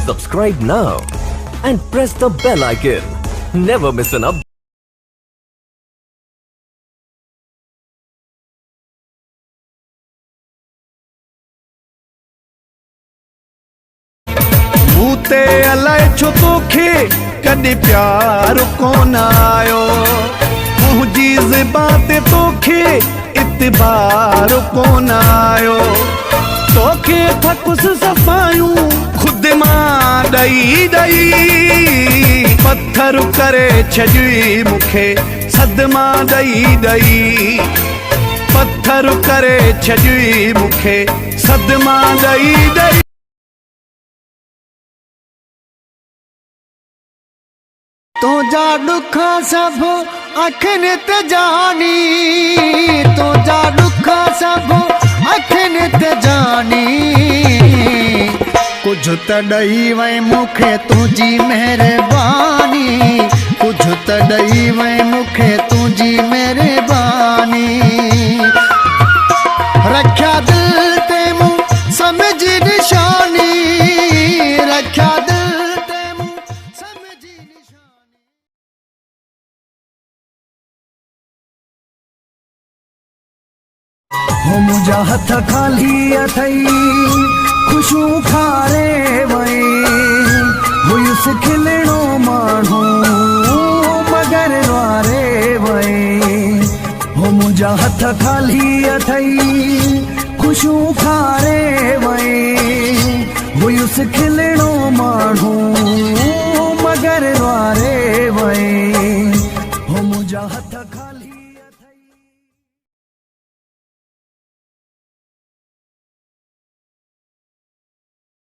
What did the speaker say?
Subscribe now and press the bell icon. Never miss an update. भूते अलाए छो तोखे कॾहिं प्यार कोन आयो, मुंहिंजी ज़बान ते तोखे इतबार कोन आयो। तोखे थकुस सफ़ायूं खुदि मां ॾई ॾई, पत्थर करे छॾी मूंखे सदमा ॾई ॾई, पत्थर करे छॾी मूंखे सदमा ॾई ॾई। तुझा दुख सब अखियुनि ते जानी, तुझा दुख सब अखियुनि ते जानी, कुझु त ॾई वई मूंखे तुंहिंजी महिरबानी, कुझु त ॾई वई मूंखे तुंहिंजी महिरबानी। रखिया दिल ते मूं समझी निशानी, रखिया दिल ते मूं समझी निशानी। हो मुंहिंजा हथ खाली अथई ख़ुशियूं खारे वई, हुयुसि खिलणो माण्हू मगर वारे वई। हो मुंहिंजा हथ खाली अथई ख़ुशियूं खारे वई, हुयुसि खिलणो माण्हू